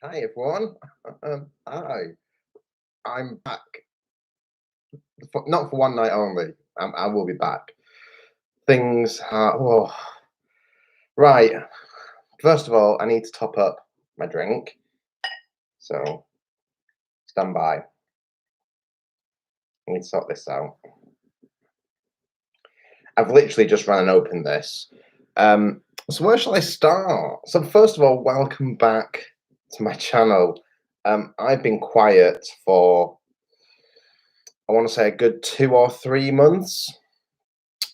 Hi everyone. Hi. I'm back. Not for one night only. I will be back. Things are right. First of all, I need to top up my drink. So stand by. I need to sort this out. I've literally just ran and opened this. So where shall I start? So first of all, welcome back to my channel. I've been quiet for I want to say a good 2 or 3 months.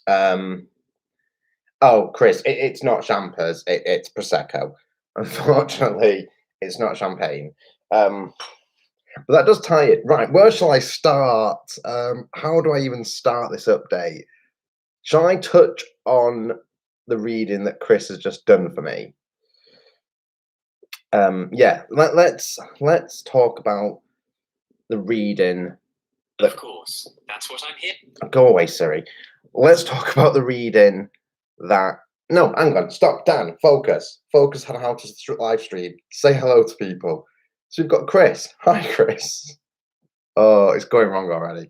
Oh, Chris, it's not champers. It's prosecco. Unfortunately, it's not champagne. But that does tie it. Right, where shall I start? How do I even start this update? Shall I touch on the reading that Chris has just done for me? Yeah, let's talk about the reading. Of course, that's what I'm here. Go away, Siri. Let's talk about the reading that. No, hang on. Stop, Dan. Focus. Focus on how to live stream. Say hello to people. So we've got Chris. Hi, Chris. Oh, it's going wrong already.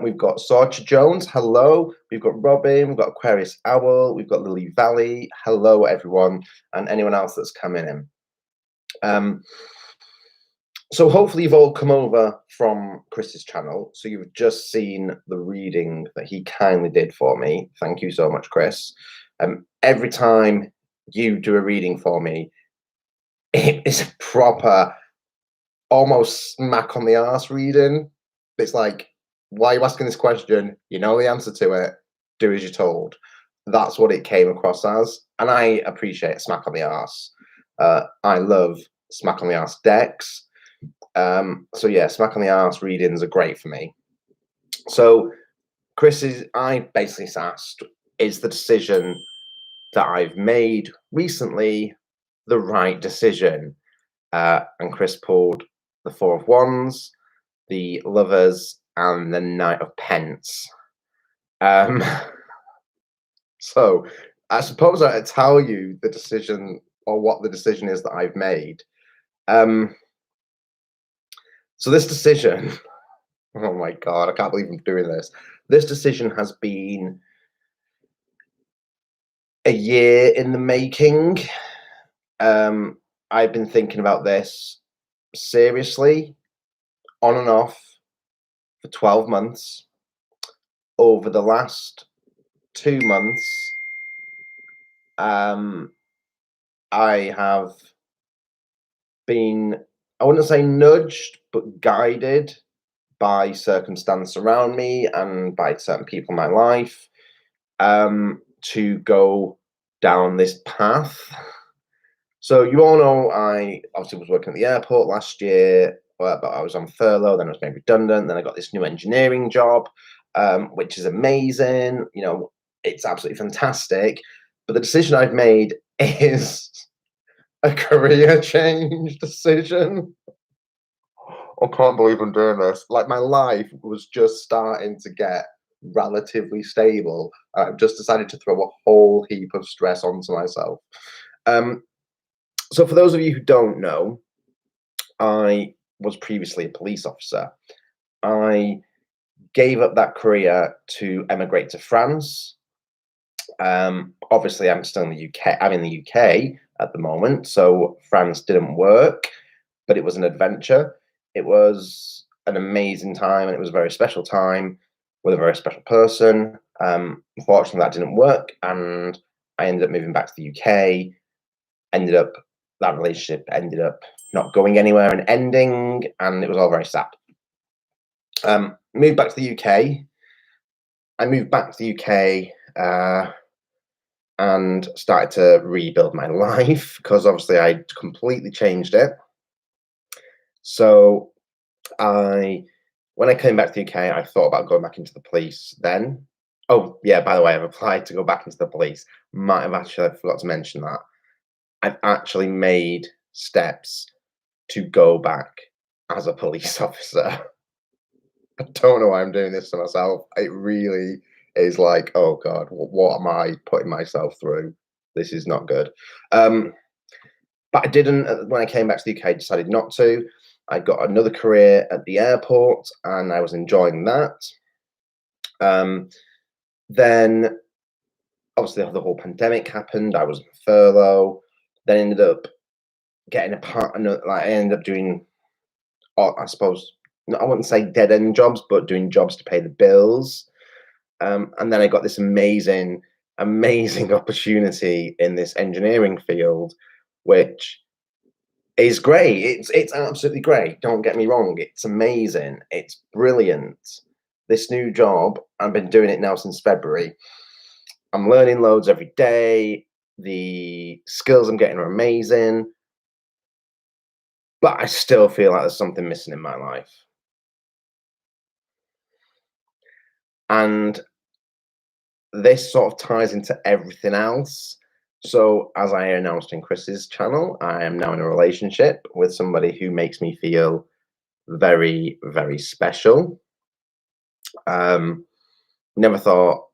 We've got Sorcha Jones. Hello. We've got Robin. We've got Aquarius Owl. We've got Lily Valley. Hello, everyone, and anyone else that's coming in. So hopefully you've all come over from Chris's channel. So you've just seen the reading that he kindly did for me. Thank you so much, Chris. Every time you do a reading for me, it is a proper, almost smack on the arse reading. It's like, why are you asking this question? You know the answer to it. Do as you're told. That's what it came across as. And I appreciate smack on the arse. I love smack on the arse decks. So yeah, smack on the arse readings are great for me. So I basically asked, is the decision that I've made recently the right decision? And Chris pulled the Four of Wands, the Lovers, and the Knight of Pence. So I suppose I'd tell you the decision or what the decision is that I've made. So this decision, oh my God, I can't believe I'm doing this. This decision has been a year in the making. I've been thinking about this seriously, on and off, for 12 months. Over the last 2 months, I have been, I wouldn't say nudged, but guided by circumstance around me and by certain people in my life to go down this path. So you all know I obviously was working at the airport last year, but I was on furlough, then I was made redundant, then I got this new engineering job, which is amazing. You know, it's absolutely fantastic. But the decision I've made is a career change decision. I can't believe I'm doing this. Like, my life was just starting to get relatively stable. I've just decided to throw a whole heap of stress onto myself. So for those of you who don't know, I was previously a police officer. I gave up that career to emigrate to France. Obviously, I'm still in the UK. I'm in the UK at the moment, so France didn't work, but it was an adventure. It was an amazing time, and it was a very special time with a very special person. Unfortunately, that didn't work, and I ended up moving back to the UK. That relationship ended up not going anywhere and ending, and it was all very sad. Moved back to the UK. I moved back to the UK and started to rebuild my life because obviously I completely changed it. So when I came back to the UK, I thought about going back into the police then. Oh yeah, by the way, I've applied to go back into the police. Might have actually forgot to mention that. I've actually made steps to go back as a police officer. I don't know why I'm doing this to myself. It really is like, oh God, what am I putting myself through? This is not good. But I didn't. When I came back to the UK, I decided not to. I got another career at the airport, and I was enjoying that. Then, obviously, the whole pandemic happened. I was on furlough. Then ended up getting a partner. Like, I ended up doing, I suppose, I wouldn't say dead end jobs, but doing jobs to pay the bills. And then I got this amazing opportunity in this engineering field, which is great. It's absolutely great. Don't get me wrong. It's amazing. It's brilliant. This new job, I've been doing it now since February. I'm learning loads every day. The skills I'm getting are amazing. But I still feel like there's something missing in my life. And this sort of ties into everything else. So, as I announced in Chris's channel, I am now in a relationship with somebody who makes me feel very, very special. Never thought,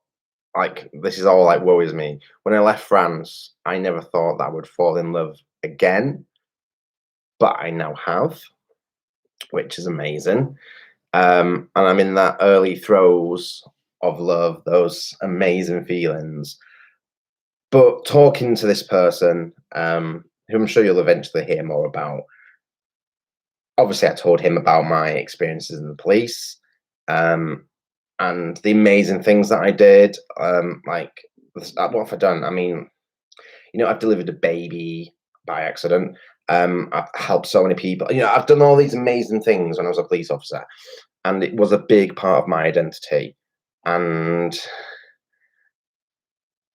like, this is all like worries me. When I left France, I never thought that I would fall in love again, but I now have, which is amazing. And I'm in that early throes of love, those amazing feelings. But talking to this person, who I'm sure you'll eventually hear more about, obviously, I told him about my experiences in the police, and the amazing things that I did. Like, what have I done? I mean, I've delivered a baby by accident. I've helped so many people. I've done all these amazing things when I was a police officer, and it was a big part of my identity. And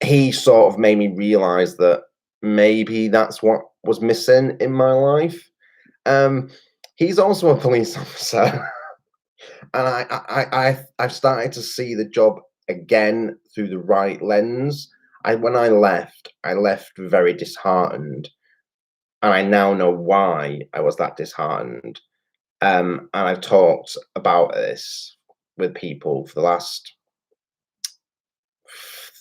he sort of made me realize that maybe that's what was missing in my life. He's also a police officer, and I've started to see the job again through the right lens. When I left very disheartened, and I now know why I was that disheartened. And I've talked about this with people for the last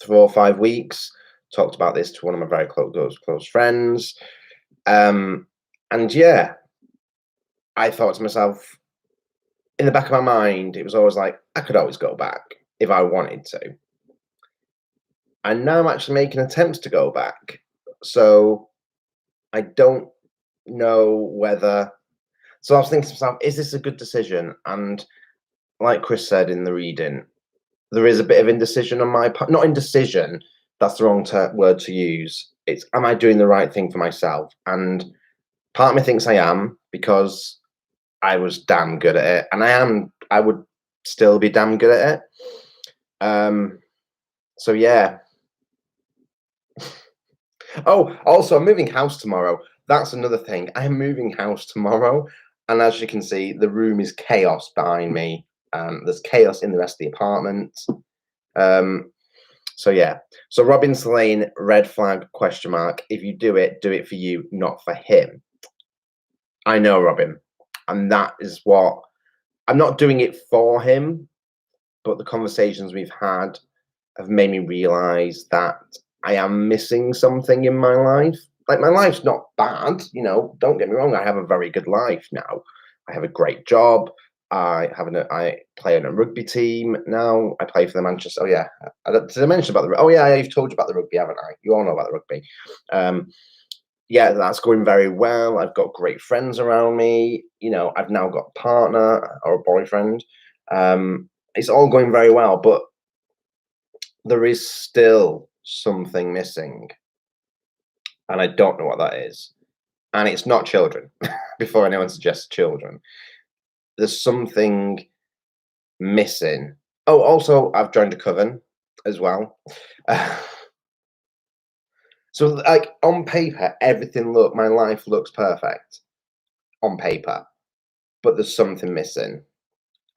4 or 5 weeks. Talked about this to one of my very close friends. And yeah, I thought to myself, in the back of my mind, it was always like, I could always go back if I wanted to. And now I'm actually making attempts to go back. So I don't know whether. So I was thinking to myself, is this a good decision? And like Chris said in the reading, there is a bit of indecision on my part. Not indecision, that's the wrong word to use. It's, am I doing the right thing for myself? And part of me thinks I am, because I was damn good at it, and I would still be damn good at it. So yeah. Oh, also, I'm moving house tomorrow. That's another thing. I'm moving house tomorrow, and as you can see, the room is chaos behind me. There's chaos in the rest of the apartment. So yeah. So Robin Slane, red flag, question mark. If you do it for you, not for him. I know, Robin. And that is what, I'm not doing it for him, but the conversations we've had have made me realize that I am missing something in my life. Like, my life's not bad, don't get me wrong. I have a very good life now. I have a great job. I play on a rugby team now. I play for the Manchester. Oh yeah, did I mention about the? Oh yeah, I've told you about the rugby, haven't I? You all know about the rugby. Yeah, that's going very well. I've got great friends around me. I've now got a partner or a boyfriend. It's all going very well, but there is still something missing, and I don't know what that is. And it's not children. Before anyone suggests children, there's something missing. Oh, also, I've joined a coven as well. So, like, on paper, my life looks perfect on paper, but there's something missing.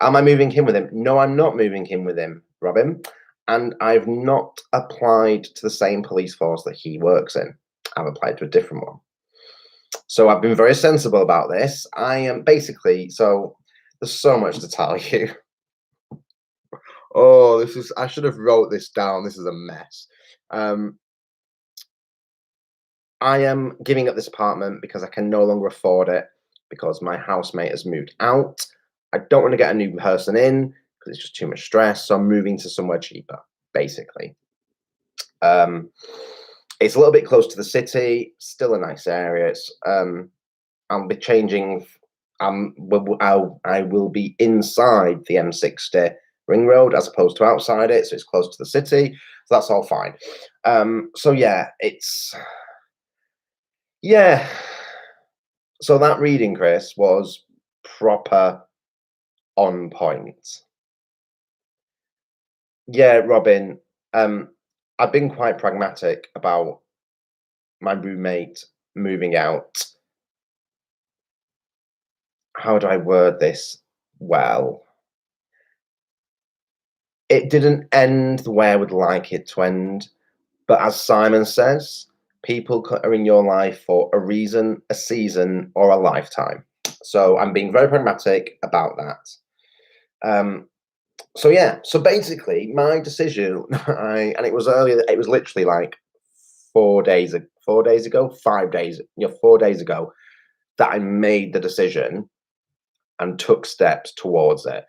Am I moving in with him? No, I'm not moving in with him, Robin. And I've not applied to the same police force that he works in. I've applied to a different one. So I've been very sensible about this. I am basically, so there's so much to tell you. Oh, I should have wrote this down. This is a mess. I am giving up this apartment because I can no longer afford it because my housemate has moved out. I don't want to get a new person in because it's just too much stress. So I'm moving to somewhere cheaper, basically. It's a little bit close to the city, still a nice area. I'll be changing. I will be inside the M60 ring road as opposed to outside it, so it's close to the city. So that's all fine. So yeah, yeah. So that reading, Chris, was proper on point. Yeah, Robin. I've been quite pragmatic about my roommate moving out. How do I word this well? It didn't end the way I would like it to end, but as Simon says, people are in your life for a reason, a season, or a lifetime. So I'm being very pragmatic about that. So yeah, so basically my decision, and it was earlier, it was literally like 4 days, 4 days ago, 5 days, 4 days ago that I made the decision and took steps towards it.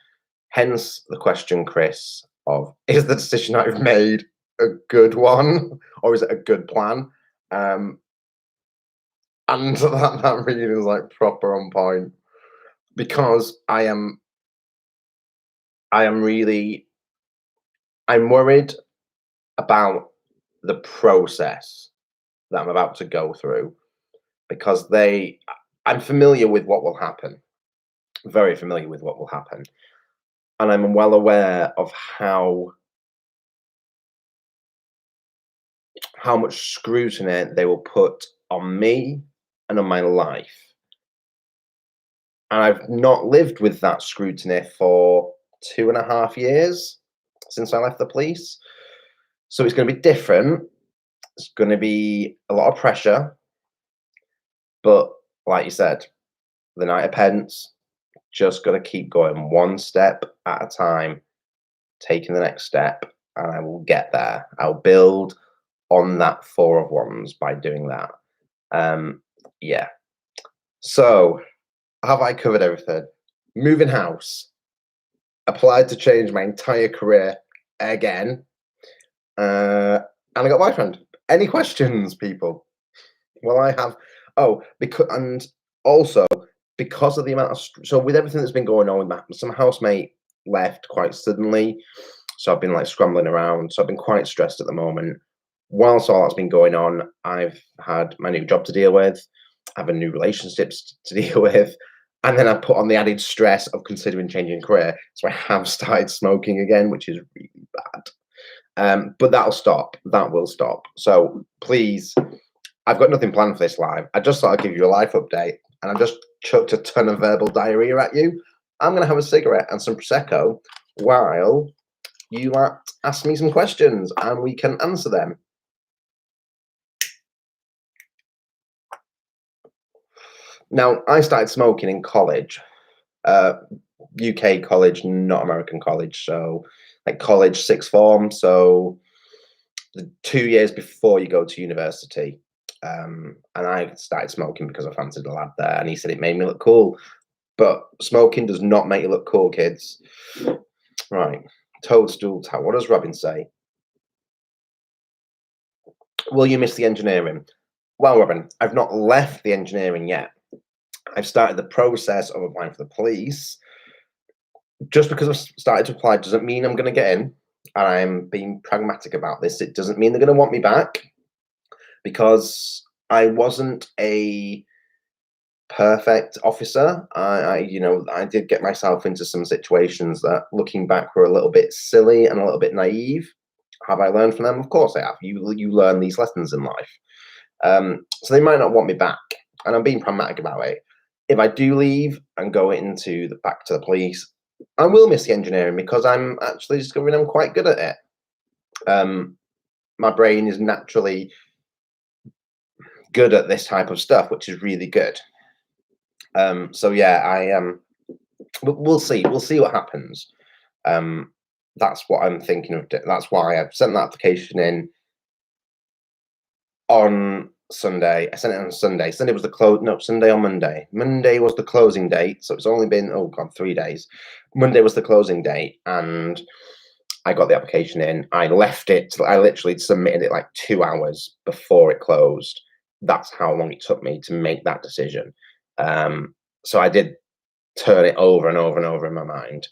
Hence the question, Chris, of is the decision I've made a good one or is it a good plan? And that reading is like proper on point because really I'm worried about the process that I'm about to go through because I'm familiar with what will happen, very familiar with what will happen. And I'm well aware of how much scrutiny they will put on me and on my life. And I've not lived with that scrutiny for 2.5 years since I left the police. So it's going to be different. It's going to be a lot of pressure. But like you said, the night of pence, just got to keep going one step at a time, taking the next step, and I will get there. I'll build on that 4 of Wands by doing that. Yeah. So, have I covered everything? Moving house. Applied to change my entire career again. And I got a boyfriend. Any questions, people? Well, I have. Oh, and also because of the amount of so with everything that's been going on with that, some housemate left quite suddenly, so I've been like scrambling around. So I've been quite stressed at the moment. Whilst all that's been going on, I've had my new job to deal with. I have a new relationships to deal with. And then I put on the added stress of considering changing career. So I have started smoking again, which is really bad. But that'll stop. That will stop. So please, I've got nothing planned for this live. I just thought I'd give you a life update. And I just chucked a ton of verbal diarrhea at you. I'm going to have a cigarette and some Prosecco while you ask me some questions and we can answer them. Now, I started smoking in college, UK college, not American college. So, like college, sixth form. So, the 2 years before you go to university. And I started smoking because I fancied a lad there, and he said it made me look cool. But smoking does not make you look cool, kids. Right. Toadstool Tower. What does Robin say? Will you miss the engineering? Well, Robin, I've not left the engineering yet. I've started the process of applying for the police. Just because I've started to apply doesn't mean I'm going to get in. And I'm being pragmatic about this. It doesn't mean they're going to want me back because I wasn't a perfect officer. I did get myself into some situations that, looking back, were a little bit silly and a little bit naive. Have I learned from them? Of course I have. You learn these lessons in life. So they might not want me back, and I'm being pragmatic about it. If I do leave and go back to the police, I will miss the engineering because I'm actually discovering I'm quite good at it. My brain is naturally good at this type of stuff, which is really good. So yeah, I am. We'll see. We'll see what happens. That's what I'm thinking of. That's why I've sent the application in on Sunday. I sent it on Sunday. Sunday was the close. No, Sunday or Monday. Monday was the closing date. So it's only been 3 days. Monday was the closing date, and I got the application in. I left it. I literally submitted it like 2 hours before it closed. That's how long it took me to make that decision. So I did turn it over and over and over in my mind.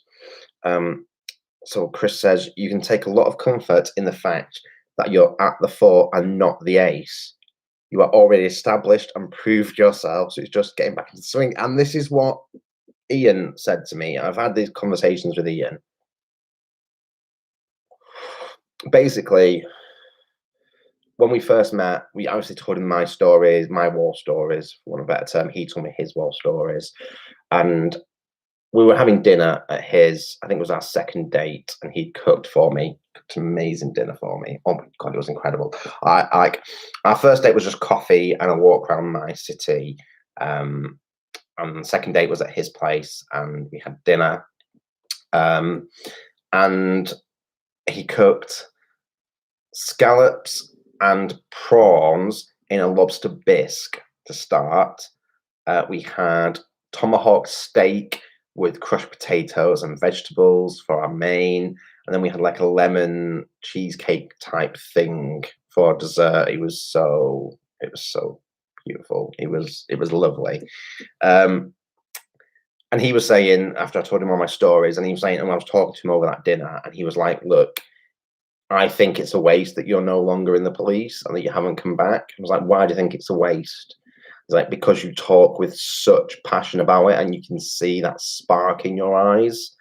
So Chris says you can take a lot of comfort in the fact that you're at the 4 and not the ace. You are already established and proved yourself. So it's just getting back into the swing. And this is what Ian said to me. I've had these conversations with Ian. Basically, when we first met, we obviously told him my stories, my war stories, for want of a better term. He told me his war stories. And we were having dinner at his, I think it was our second date, and he cooked for me, cooked an amazing dinner for me. Oh my God, it was incredible. Our first date was just coffee and a walk around my city. And the second date was at his place, and we had dinner. And he cooked scallops and prawns in a lobster bisque to start. We had tomahawk steak with crushed potatoes and vegetables for our main, and then we had like a lemon cheesecake type thing for dessert. It was so beautiful. It was lovely. And he was saying, after I told him all my stories, and he was saying, and I was talking to him over that dinner, and he was like, look, I think it's a waste that you're no longer in the police and that you haven't come back. I was like, why do you think it's a waste? He's like, because you talk with such passion about it and you can see that spark in your eyes.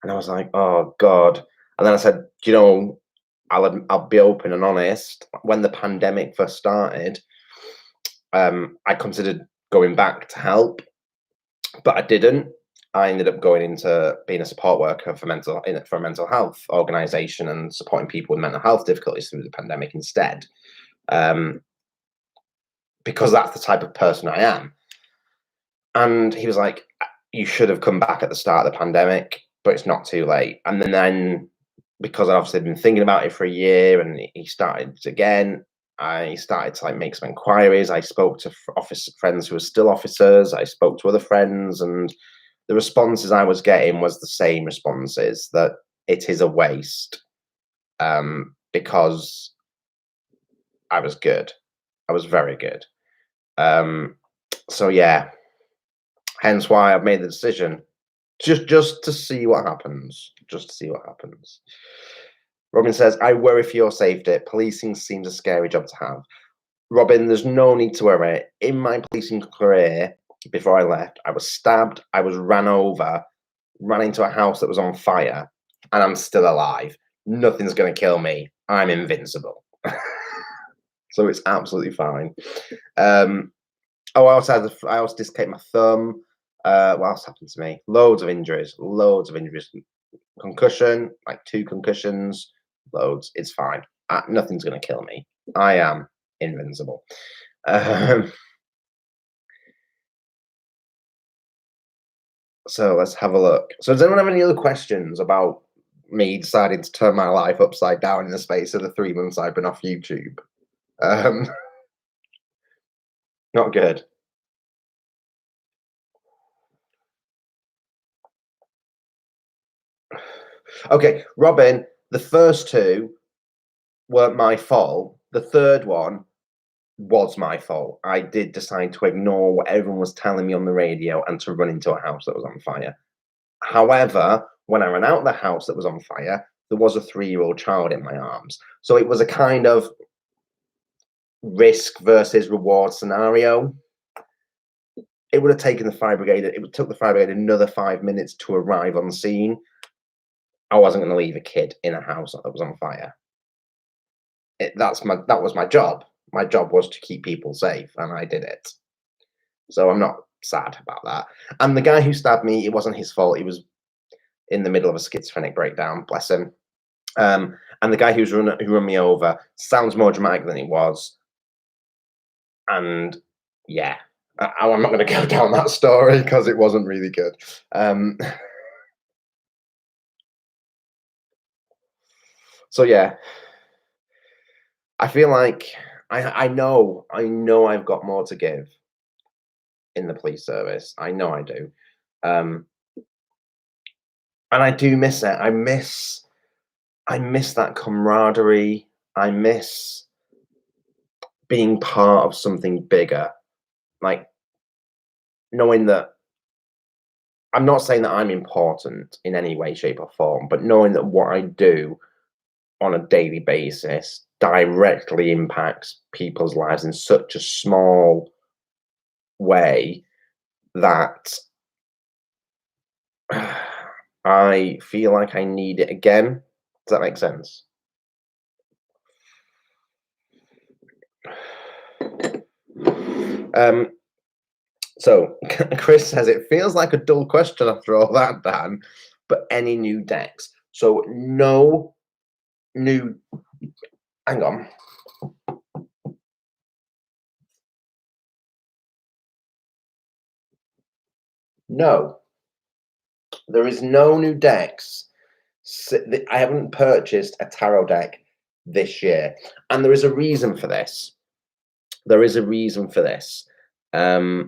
And I was like, oh God. And then I said, you know, I'll be open and honest. When the pandemic first started, I considered going back to help, but I didn't. I ended up going into being a support worker for a mental health organization and supporting people with mental health difficulties through the pandemic instead. Because that's the type of person I am. And he was like, you should have come back at the start of the pandemic, but it's not too late. And then because I've obviously been thinking about it for a year and he started again, I started to like make some inquiries. I spoke to office friends who are still officers. I spoke to other friends, and the responses I was getting was the same responses, that it is a waste, because I was good. I was very good. So yeah, hence why I've made the decision, just to see what happens. Just to see what happens. Robin says, I worry for your safety. Policing seems a scary job to have. Robin, there's no need to worry. In my policing career, before I left, I was stabbed, I was ran over, ran into a house that was on fire, and I'm still alive. Nothing's going to kill me. I'm invincible. So it's absolutely fine. I also dislocated my thumb. What else happened to me? Loads of injuries. Concussion, like 2 concussions, loads. It's fine. Nothing's going to kill me. I am invincible. So let's have a look. So does anyone have any other questions about me deciding to turn my life upside down in the space of the 3 months I've been off YouTube? Not good. Okay, Robin, the first 2 weren't my fault. The third one was my fault. I did decide to ignore what everyone was telling me on the radio and to run into a house that was on fire. However, when I ran out of the house that was on fire, there was a 3-year-old child in my arms. So it was a kind of risk versus reward scenario. It would have taken the fire brigade, it took the fire brigade another 5 minutes to arrive on scene. I wasn't going to leave a kid in a house that was on fire. That was my job. My job was to keep people safe, and I did it. So I'm not sad about that. And the guy who stabbed me, it wasn't his fault. He was in the middle of a schizophrenic breakdown, bless him. And the guy who run me over sounds more dramatic than it was. And yeah, I'm not going to go down that story because it wasn't really good. So yeah, I feel like I know I've got more to give in the police service. I know I do. Um, and I do miss it. I miss that camaraderie. I miss being part of something bigger. Like knowing that I'm not saying that I'm important in any way, shape, or form, but knowing that what I do on a daily basis directly impacts people's lives in such a small way that I feel like I need it again. Does that make sense? Um, so Chris says it feels like a dull question after all that, Dan, but any new decks? So no new. Hang on. No, there is no new decks. I haven't purchased a tarot deck this year, and there is a reason for this. There is a reason for this. The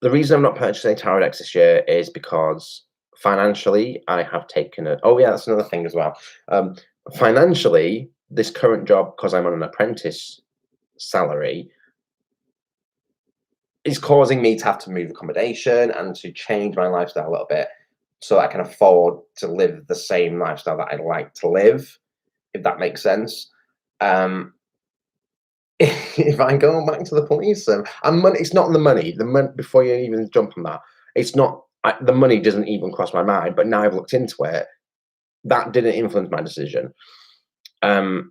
reason I'm not purchasing tarot decks this year is because financially I have taken a. Oh yeah, that's another thing as well. Financially, this current job, because I'm on an apprentice salary, is causing me to have to move accommodation and to change my lifestyle a little bit so I can afford to live the same lifestyle that I'd like to live, if that makes sense. If I go back to the police, and money, it's not the money. The money, before you even jump on that, it's not. The money doesn't even cross my mind. But now I've looked into it, that didn't influence my decision. The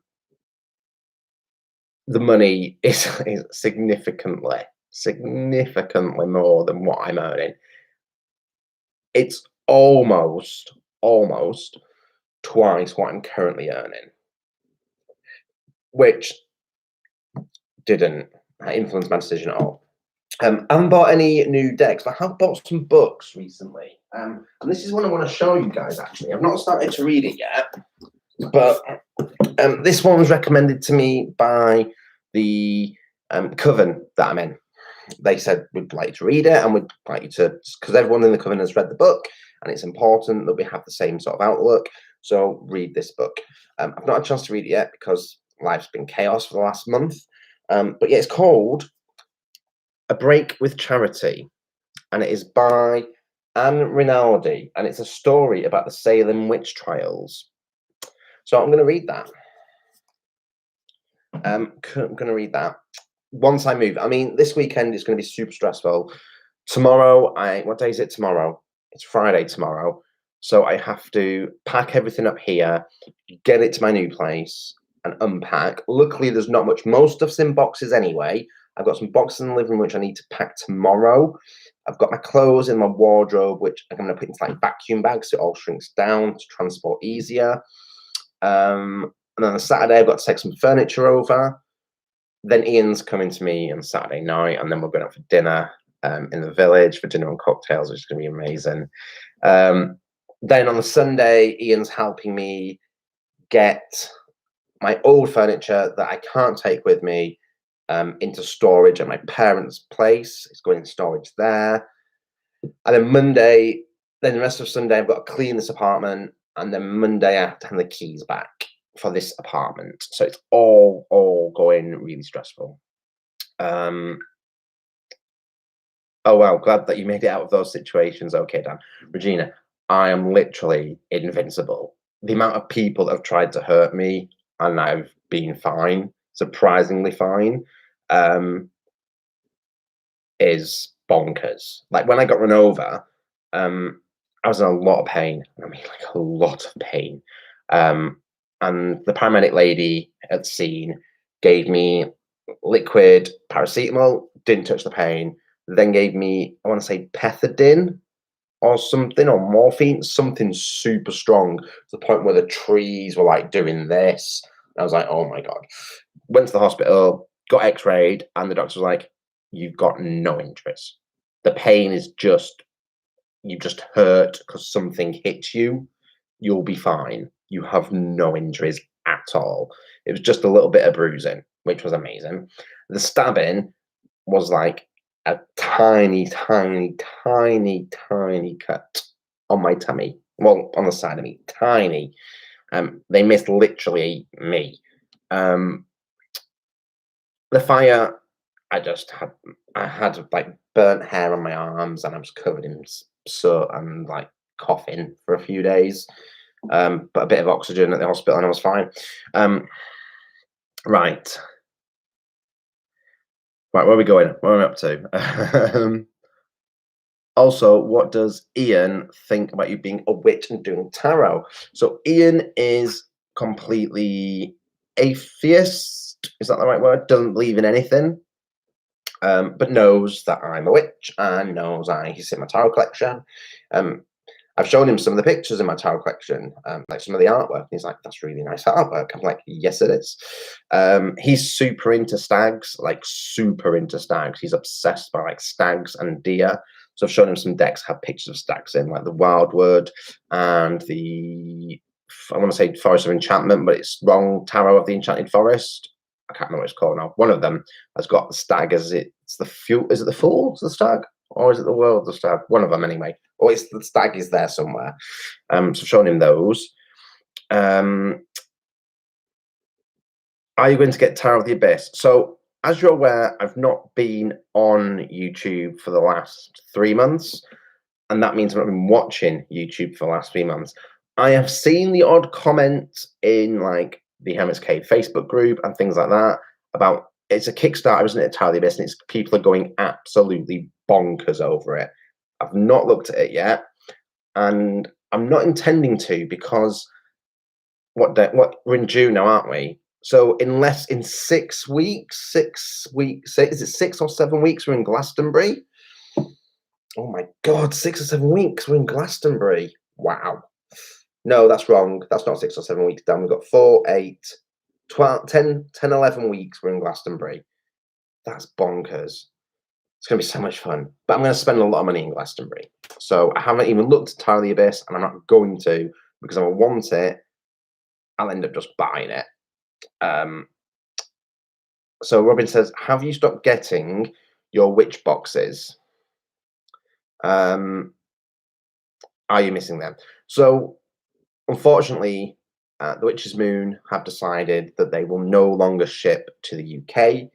money is significantly more than what I'm earning. It's almost twice what I'm currently earning, which didn't influence my decision at all. I haven't bought any new decks, but I have bought some books recently. And this is one I want to show you guys, actually. I've not started to read it yet, but this one was recommended to me by the coven that I'm in. They said we'd like to read it and we'd like you to, because everyone in the coven has read the book and it's important that we have the same sort of outlook. So read this book. I've not had a chance to read it yet because life's been chaos for the last month. But yeah, it's called A Break with Charity, and it is by Anne Rinaldi, and it's a story about the Salem witch trials. So I'm going to read that. I'm going to read that once I move. I mean, this weekend is going to be super stressful. Tomorrow, what day is it tomorrow? It's Friday tomorrow. So I have to pack everything up here, get it to my new place, and unpack. Luckily, there's not much. Most stuff's in boxes anyway. I've got some boxes in the living room which I need to pack tomorrow. I've got my clothes in my wardrobe, which I'm going to put into like vacuum bags so it all shrinks down to transport easier. And then on Saturday, I've got to take some furniture over. Then Ian's coming to me on Saturday night, and then we're going out for dinner in the village for dinner and cocktails, which is going to be amazing. Then on the Sunday, Ian's helping me get my old furniture that I can't take with me into storage at my parents' place. It's going in storage there. And then Monday, then the rest of Sunday, I've got to clean this apartment. And then Monday, I have to hand the keys back for this apartment. So it's all going really stressful. Oh, well, glad that you made it out of those situations. Okay, Dan. Regina, I am literally invincible. The amount of people that have tried to hurt me and I've been fine, surprisingly fine, is bonkers. Like when I got run over, I was in a lot of pain. I mean, like a lot of pain. And the paramedic lady at the scene gave me liquid paracetamol, didn't touch the pain, then gave me, I want to say pethidine or something, or morphine, something super strong to the point where the trees were like doing this. And I was like, oh my God. Went to the hospital, got x-rayed, and the doctor was like, you've got no injuries. The pain is just, you just hurt because something hit you. You'll be fine. You have no injuries at all. It was just a little bit of bruising, which was amazing. The stabbing was like a tiny, tiny, tiny, tiny cut on my tummy. Well, on the side of me, tiny. They missed literally me. The fire, I had like burnt hair on my arms, and I was covered in soot and like coughing for a few days. But a bit of oxygen at the hospital, and I was fine. Right. Right, where are we going? Where are we up to? Also, what does Ian think about you being a witch and doing tarot? So Ian is completely atheist. Is that the right word? Doesn't believe in anything, but knows that I'm a witch and knows he's in my tarot collection. I've shown him some of the pictures in my tarot collection, like some of the artwork. And he's like, "That's really nice artwork." I'm like, "Yes, it is." He's super into stags, like super into stags. He's obsessed by like stags and deer. So I've shown him some decks have pictures of stags in, like the Wildwood and the, I want to say Forest of Enchantment, but it's wrong. Tarot of the Enchanted Forest. I can't remember what it's called now. One of them has got the stag as it's the fuel. Is it the fool? Is the stag? Or is it the world, the stag? One of them anyway. Or it's the stag is there somewhere. So I've shown him those. Are you going to get Tarot of the Abyss? So as you're aware, I've not been on YouTube for the last 3 months. And that means I've not been watching YouTube for the last 3 months. I have seen the odd comment in like the Hermit's Cave Facebook group and things like that about it's a Kickstarter, isn't it? Tarot of the Abyss, and it's people are going absolutely bonkers over it. I've not looked at it yet, and I'm not intending to because what we're in June now, aren't we? So in 6 weeks, is it 6 or 7 weeks? We're in Glastonbury. Oh my God, 6 or 7 weeks. We're in Glastonbury. Wow. No, that's wrong. That's not 6 or 7 weeks, Dan. We've got 4, 8, 12, 10, 11 weeks. We're in Glastonbury. That's bonkers. It's going to be so much fun. But I'm going to spend a lot of money in Glastonbury. So I haven't even looked at Tarot of the Abyss, and I'm not going to because if I want it, I'll end up just buying it. So Robin says, have you stopped getting your witch boxes? Are you missing them? So unfortunately, the Witch's Moon have decided that they will no longer ship to the UK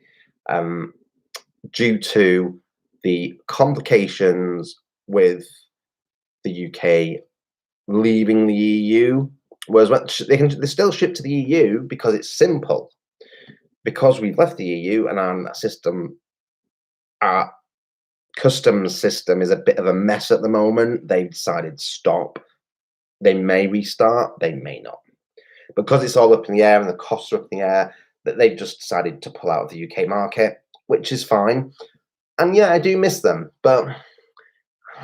due to the complications with the UK leaving the EU. Whereas they still ship to the EU because it's simple. Because we've left the EU and our customs system is a bit of a mess at the moment, they've decided to stop. They may restart, they may not. Because it's all up in the air and the costs are up in the air, that they've just decided to pull out of the UK market, which is fine. And yeah, I do miss them, but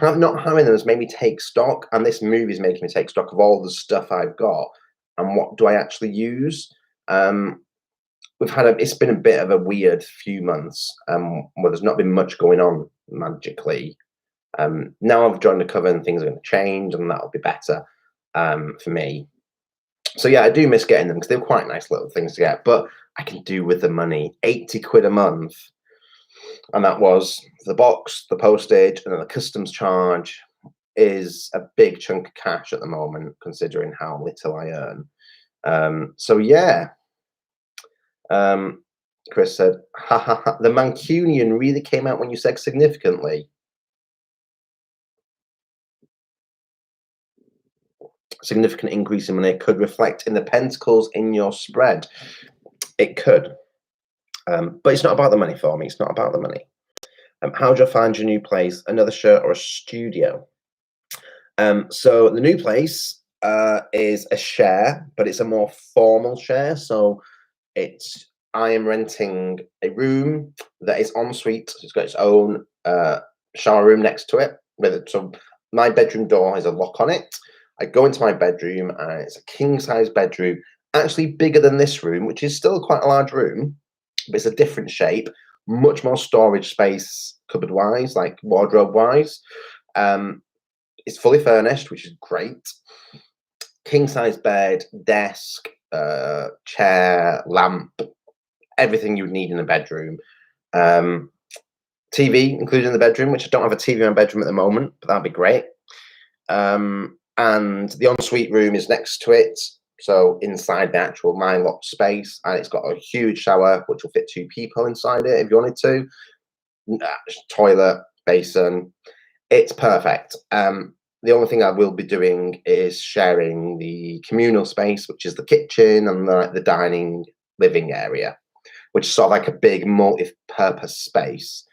not having them has made me take stock, and this movie is making me take stock of all the stuff I've got and what do I actually use. It's been a bit of a weird few months where there's not been much going on magically. Now I've joined the cover and things are going to change, and that'll be better for me. So yeah, I do miss getting them because they're quite nice little things to get, but I can do with the money. 80 quid a month, and that was the box, the postage, and then the customs charge is a big chunk of cash at the moment, considering how little I earn. So yeah. Chris said, ha ha ha, the Mancunian really came out when you said significantly. Significant increase in money could reflect in the pentacles in your spread. It could. But it's not about the money for me. It's not about the money. How do you find your new place? Another shirt or a studio? So the new place is a share, but it's a more formal share. So I am renting a room that is ensuite. It's got its own shower room next to it. So my bedroom door has a lock on it. I go into my bedroom and it's a king-size bedroom, actually bigger than this room, which is still quite a large room, but it's a different shape, much more storage space, cupboard-wise, like wardrobe-wise. It's fully furnished, which is great. King-size bed, desk, chair, lamp, everything you would need in a bedroom. TV included in the bedroom, which I don't have a TV in my bedroom at the moment, but that'd be great. And the ensuite room is next to it, so inside the actual my locked space, and it's got a huge shower which will fit 2 people inside it if you wanted to. Toilet, basin, it's perfect. The only thing I will be doing is sharing the communal space, which is the kitchen and the dining living area, which is sort of like a big multi-purpose space.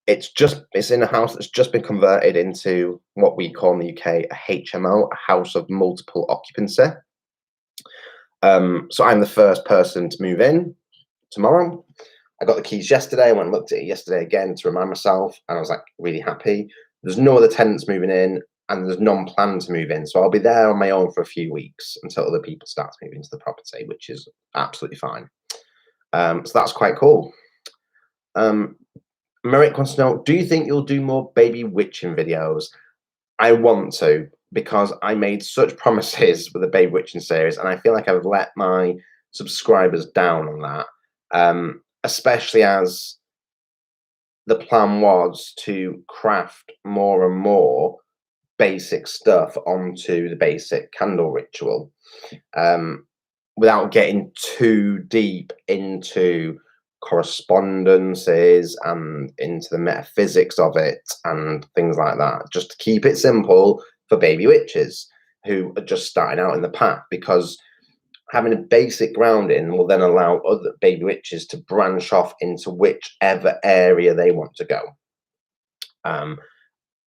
It's in a house that's just been converted into what we call in the UK a HMO, a house of multiple occupancy. So I'm the first person to move in tomorrow. I got the keys yesterday. I went and looked at it yesterday again to remind myself, and I was like really happy. There's no other tenants moving in, and there's none planned to move in. So I'll be there on my own for a few weeks until other people start to move into the property, which is absolutely fine. So that's quite cool. Merrick wants to know, do you think you'll do more baby witching videos? I want to, because I made such promises with the baby witching series, and I feel like I've let my subscribers down on that. Especially as the plan was to craft more and more basic stuff onto the basic candle ritual, without getting too deep into correspondences and into the metaphysics of it and things like that, just to keep it simple for baby witches who are just starting out in the path, because having a basic grounding will then allow other baby witches to branch off into whichever area they want to go.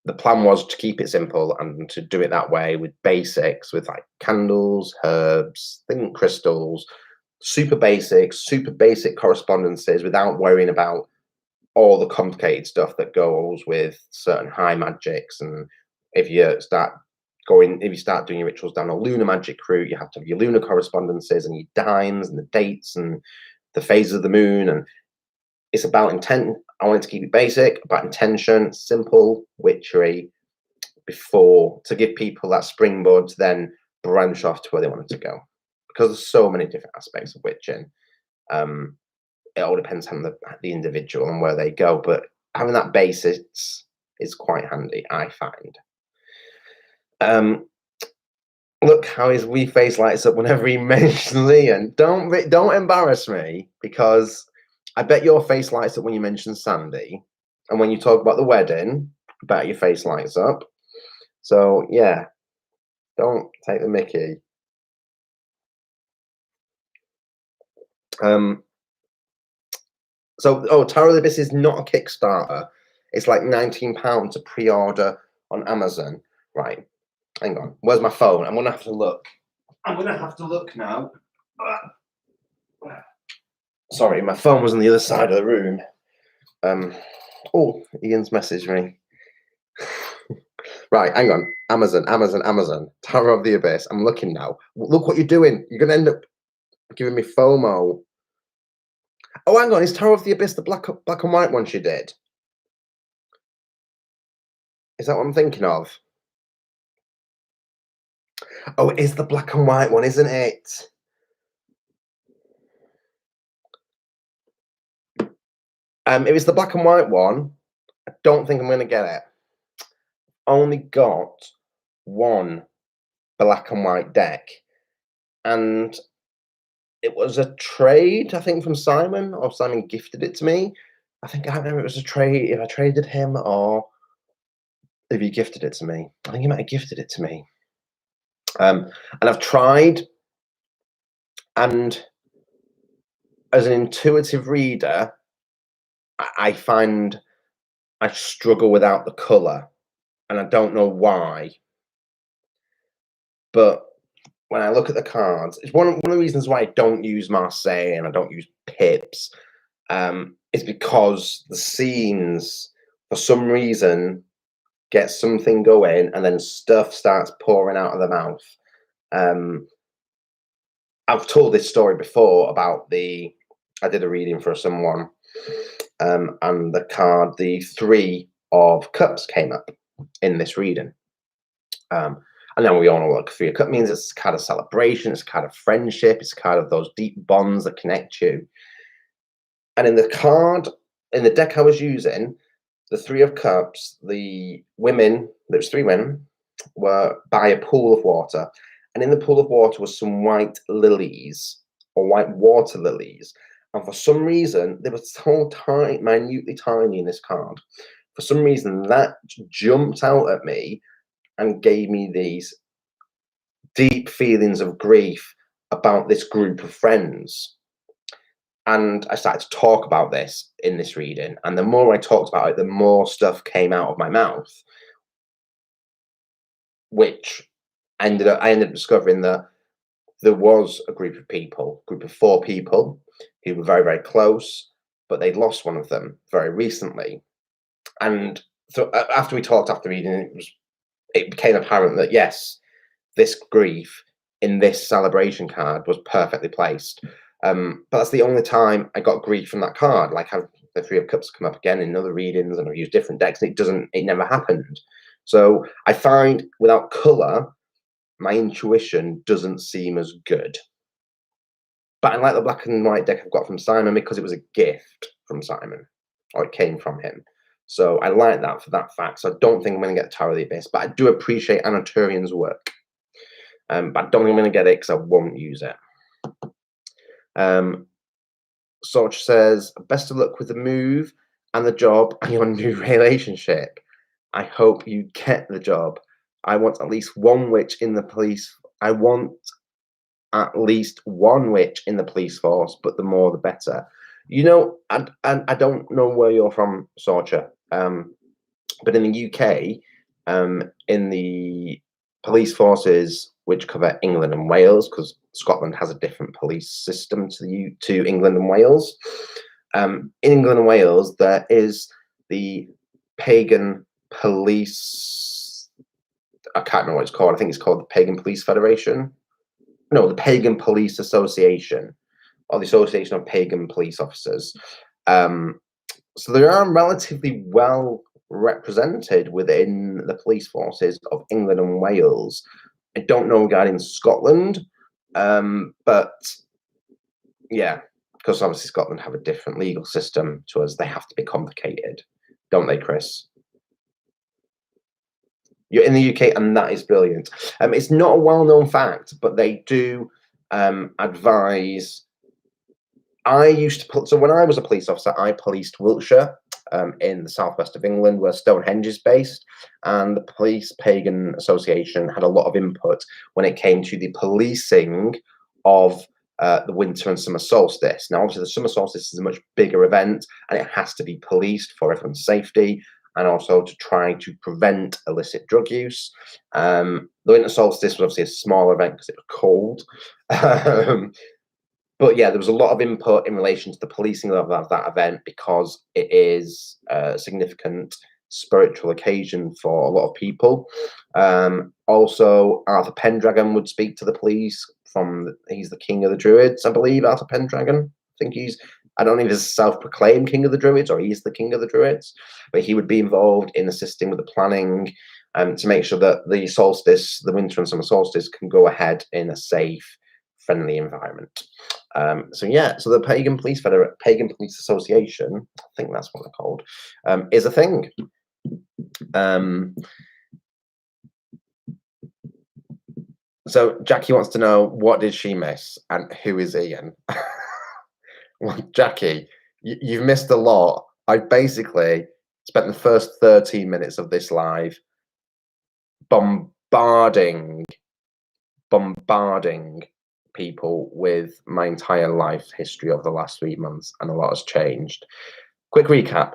The plan was to keep it simple and to do it that way with basics, with like candles, herbs, crystals, super basic correspondences, without worrying about all the complicated stuff that goes with certain high magics. And if you start doing your rituals down a lunar magic route, you have to have your lunar correspondences and your dimes and the dates and the phases of the moon. And it's about intent. I wanted to keep it basic, about intention, simple witchery, to give people that springboard to then branch off to where they wanted to go. Because there's so many different aspects of witching. It all depends on the individual and where they go, but having that basis is quite handy, I find. Look how his wee face lights up whenever he mentions Ian. Don't embarrass me, because I bet your face lights up when you mention Sandy, and when you talk about the wedding, I bet your face lights up. So yeah, don't take the mickey. Tower of the Abyss is not a Kickstarter. It's like £19 to pre-order on Amazon. Right, hang on. Where's my phone? I'm gonna have to look. Now. Sorry, my phone was on the other side of the room. Oh, Ian's messaged me. Right, hang on. Amazon. Tower of the Abyss. I'm looking now. Look what you're doing. You're gonna end up giving me FOMO. Oh, hang on. Is Tower of the Abyss the black and white one she did? Is that what I'm thinking of? Oh, it is the black and white one, isn't it? If it's the black and white one, I don't think I'm going to get it. Only got one black and white deck, and it was a trade, I think, from Simon, or Simon gifted it to me. I can't remember if it was a trade, if I traded him or if he gifted it to me. I think he might have gifted it to me. And I've tried, and as an intuitive reader, I find I struggle without the colour, and I don't know why. But when I look at the cards, it's one of the reasons why I don't use Marseille and I don't use Pips, is because the scenes, for some reason, get something going and then stuff starts pouring out of the mouth. I've told this story before about I did a reading for someone, and the card, the 3 of Cups, came up in this reading. And then we all know what Free Cup means. It's a card of celebration, it's a card of friendship, it's a card of those deep bonds that connect you. And in the deck I was using, the Three of Cups, the women, there's 3 women, were by a pool of water. And in the pool of water was some white lilies, or white water lilies. And for some reason, they were so tiny, minutely tiny in this card. For some reason, that jumped out at me and gave me these deep feelings of grief about this group of friends. And I started to talk about this in this reading. And the more I talked about it, the more stuff came out of my mouth, which I ended up discovering that there was a group of 4 people who were very, very close, but they'd lost one of them very recently. And so after we talked after reading, it became apparent that yes, this grief in this celebration card was perfectly placed. But that's the only time I got grief from that card. Like, the Three of Cups come up again in other readings, and I've used different decks, and it never happened. So I find without colour, my intuition doesn't seem as good. But I like the black and white deck I've got from Simon because it was a gift from Simon, or it came from him. So I like that for that fact. So I don't think I'm going to get Tower of the Abyss, but I do appreciate Anna Turian's work. But I don't think I'm going to get it because I won't use it. Sorch says, best of luck with the move and the job and your new relationship. I hope you get the job. I want at least one witch in the police. I want at least one witch in the police force, but the more the better. You know, I don't know where you're from, Sorcha, but in the UK, in the police forces which cover England and Wales, because Scotland has a different police system to England and Wales. In England and Wales, there is the Pagan Police. I can't remember what it's called. I think it's called the Pagan Police Federation. No, the Pagan Police Association, or the Association of Pagan Police Officers. So they are relatively well represented within the police forces of England and Wales. I don't know regarding Scotland, but yeah, because obviously Scotland have a different legal system to us. They have to be complicated, don't they, Chris? You're in the UK, and that is brilliant. It's not a well-known fact, but they do advise. I used to so when I was a police officer, I policed Wiltshire in the southwest of England, where Stonehenge is based, and the Police Pagan Association had a lot of input when it came to the policing of the winter and summer solstice. Now, obviously, the summer solstice is a much bigger event, and it has to be policed for everyone's safety, and also to try to prevent illicit drug use. The winter solstice was obviously a smaller event because it was cold. But yeah, there was a lot of input in relation to the policing of that event because it is a significant spiritual occasion for a lot of people. Also, Arthur Pendragon would speak to the police. He's the king of the Druids, I believe, Arthur Pendragon. I think I don't know if he's self-proclaimed king of the Druids or he's the king of the Druids, but he would be involved in assisting with the planning to make sure that the solstice, the winter and summer solstice, can go ahead in a safe, friendly environment. So the Pagan Police Association, I think that's what they're called, is a thing. So Jackie wants to know, what did she miss and who is Ian? Well, Jackie, you've missed a lot. I basically spent the first 13 minutes of this live bombarding people with my entire life history over the last 3 months, and a lot has changed. Quick recap: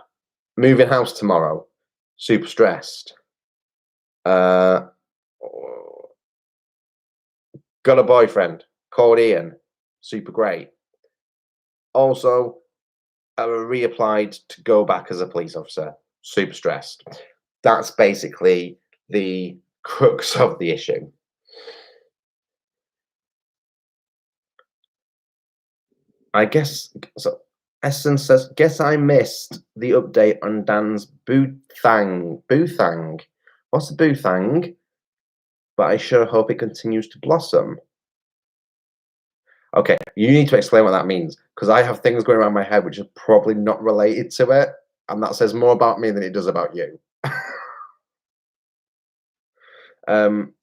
moving house tomorrow, super stressed. Got a boyfriend called Ian, super great. Also, I reapplied to go back as a police officer, super stressed. That's basically the crux of the issue. I guess so. Essence says, guess I missed the update on Dan's Boothang. What's the Boothang? but I sure hope it continues to blossom. Okay, you need to explain what that means, because I have things going around my head which are probably not related to it, and that says more about me than it does about you.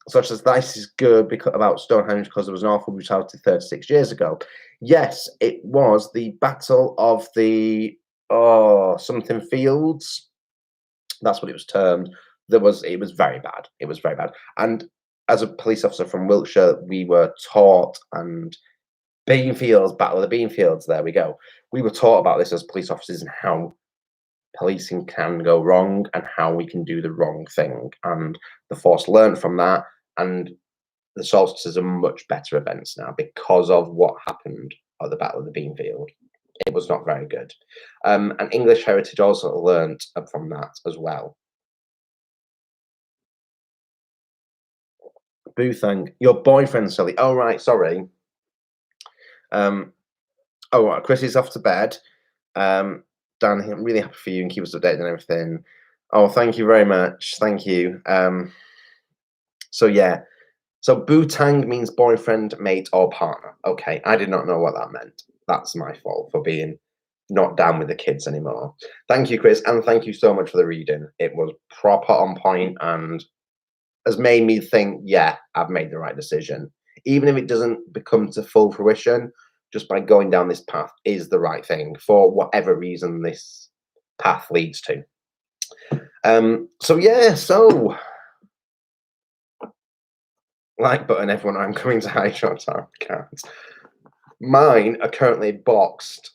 Such as this is good because about Stonehenge because there was an awful brutality 36 years ago. Yes, it was the Battle of the something fields. That's what it was termed. It was very bad. It was very bad. And as a police officer from Wiltshire, we were taught, and Beanfields, Battle of the Beanfields, there we go. We were taught about this as police officers and how policing can go wrong and how we can do the wrong thing. And the force learned from that, and the solstices are much better events now because of what happened at the Battle of the Beanfield. It was not very good. And English Heritage also learnt from that as well. Boothang, your boyfriend, Sully. Oh, right, sorry. Chris is off to bed. Dan, I'm really happy for you and keep us updated and everything. Oh, thank you very much. Thank you. So yeah. So Bootang means boyfriend, mate, or partner. Okay, I did not know what that meant. That's my fault for being not down with the kids anymore. Thank you, Chris, and thank you so much for the reading. It was proper on point and has made me think, yeah, I've made the right decision. Even if it doesn't become to full fruition, just by going down this path is the right thing for whatever reason this path leads to. So like button, everyone. I'm coming to High Shot Tarot cards. Mine are currently boxed.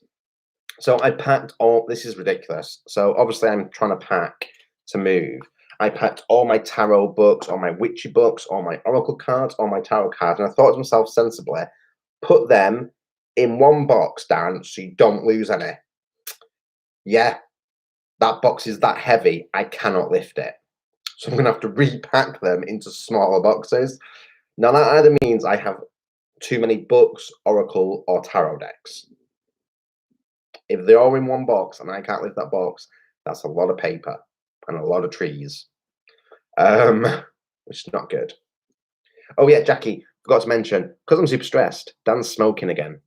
So I packed all. This is ridiculous. So obviously I'm trying to pack to move. I packed all my tarot books, all my witchy books, all my oracle cards, all my tarot cards, and I thought to myself sensibly, put them in one box, Dan, so you don't lose any. Yeah, that box is that heavy, I cannot lift it. So I'm going to have to repack them into smaller boxes. Now, that either means I have too many books, oracle, or tarot decks. If they're all in one box and I can't lift that box, that's a lot of paper and a lot of trees, which is not good. Oh, yeah, Jackie, forgot to mention, because I'm super stressed, Dan's smoking again.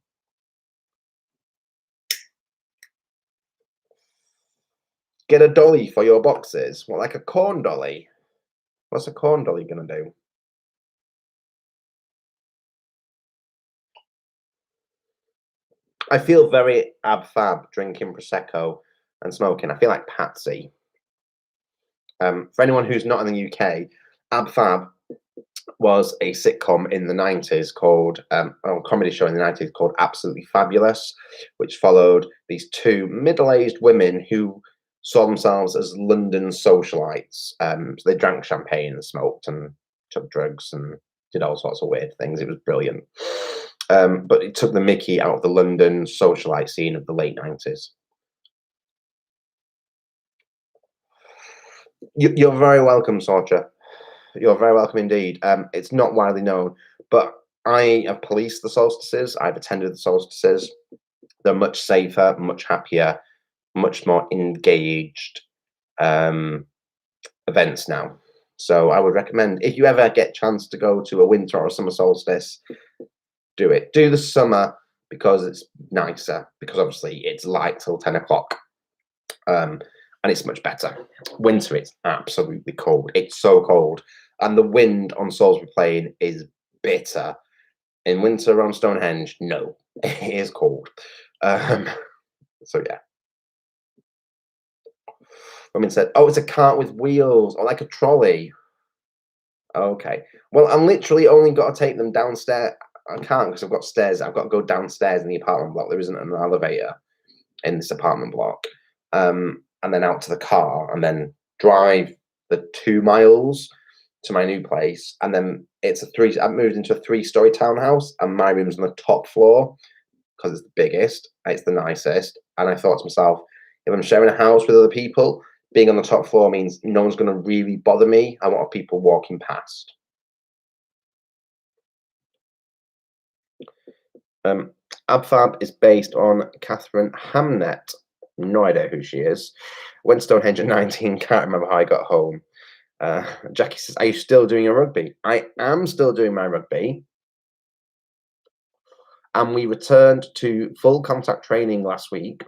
Get a dolly for your boxes. What, like a corn dolly? What's a corn dolly going to do? I feel very ab fab drinking Prosecco and smoking. I feel like Patsy. For anyone who's not in the UK, Ab Fab was a sitcom in the 90s called, a comedy show in the 90s called Absolutely Fabulous, which followed these two middle-aged women who saw themselves as London socialites. So they drank champagne and smoked and took drugs and did all sorts of weird things. It was brilliant. But it took the mickey out of the London socialite scene of the late 90s. You're very welcome, Sorcha. You're very welcome indeed. It's not widely known, but I have policed the solstices. I've attended the solstices. They're much safer, much happier, much more engaged events now. So I would recommend, if you ever get a chance to go to a winter or a summer solstice, do it. Do the summer because it's nicer, because obviously it's light till 10 o'clock. And it's much better. Winter, it's absolutely cold. It's so cold. And the wind on Salisbury Plain is bitter. In winter around Stonehenge, no, it is cold. So yeah. Women said, oh, it's a cart with wheels or like a trolley. Okay. Well, I'm literally only got to take them downstairs. I can't because I've got stairs. I've got to go downstairs in the apartment block. There isn't an elevator in this apartment block. And then out to the car and then drive the 2 miles to my new place. And then I've moved into a 3-story townhouse and my room's on the top floor because it's the biggest, it's the nicest. And I thought to myself, if I'm sharing a house with other people, being on the top floor means no one's going to really bother me. I want people walking past. Abfab is based on Catherine Hamnet. No idea who she is. Went to Stonehenge at 19, can't remember how I got home. Jackie says, are you still doing your rugby? I am still doing my rugby. And we returned to full contact training last week.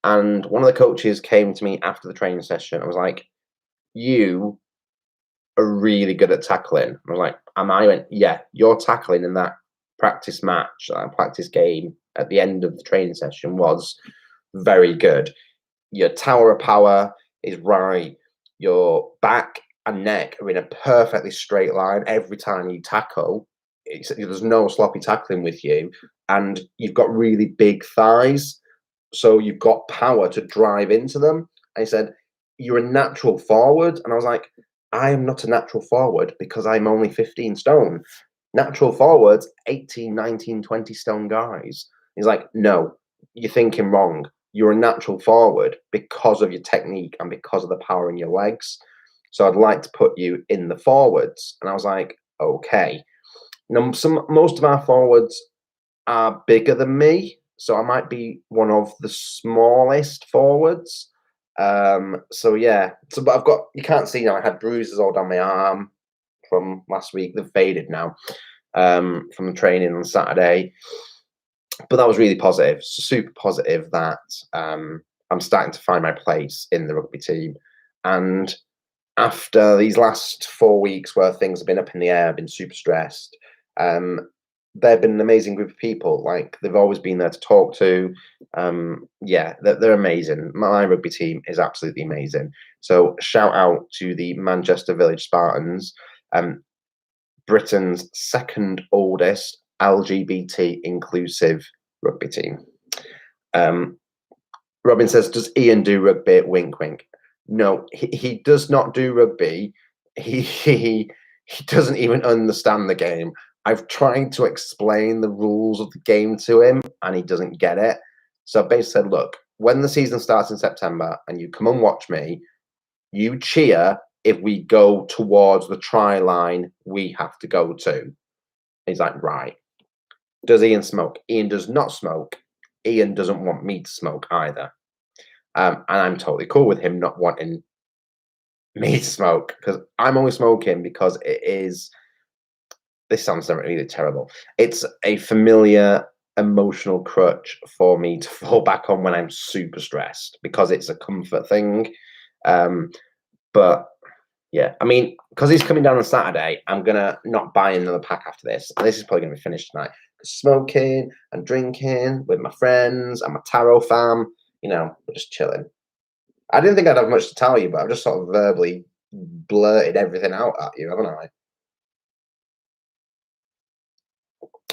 And one of the coaches came to me after the training session and was like, you are really good at tackling. I was like, am I? He went, yeah, your tackling in that practice match, practice game at the end of the training session was very good. Your tower of power is right. Your back and neck are in a perfectly straight line every time you tackle. There's no sloppy tackling with you, and you've got really big thighs, so you've got power to drive into them. And he said, you're a natural forward. And I was like, I am not a natural forward because I'm only 15 stone. Natural forwards, 18, 19, 20 stone guys. He's like, no, you're thinking wrong. You're a natural forward because of your technique and because of the power in your legs. So I'd like to put you in the forwards. And I was like, okay. Now, most of our forwards are bigger than me, so I might be one of the smallest forwards. So yeah. But I've got, you can't see now, I had bruises all down my arm from last week. They've faded now, from the training on Saturday. But that was really positive, super positive that I'm starting to find my place in the rugby team. And after these last 4 weeks where things have been up in the air, I've been super stressed, they've been an amazing group of people. Like, they've always been there to talk to. Yeah, they're amazing. My rugby team is absolutely amazing. So shout out to the Manchester Village Spartans, Britain's second oldest LGBT inclusive rugby team. Robin says, does Ian do rugby? Wink, wink. No, he does not do rugby. He doesn't even understand the game. I've tried to explain the rules of the game to him, and he doesn't get it. So I basically said, look, when the season starts in September and you come and watch me, you cheer if we go towards the try line we have to go to. He's like, right. Does Ian smoke? Ian does not smoke. Ian doesn't want me to smoke either. And I'm totally cool with him not wanting me to smoke, because I'm only smoking because it is, this sounds really terrible, it's a familiar emotional crutch for me to fall back on when I'm super stressed, because it's a comfort thing. But yeah, I mean, because he's coming down on Saturday, I'm gonna not buy another pack after this. This is probably gonna be finished tonight. Smoking and drinking with my friends and my tarot fam, we're just chilling. I didn't think I'd have much to tell you, but I've just sort of verbally blurted everything out at you, haven't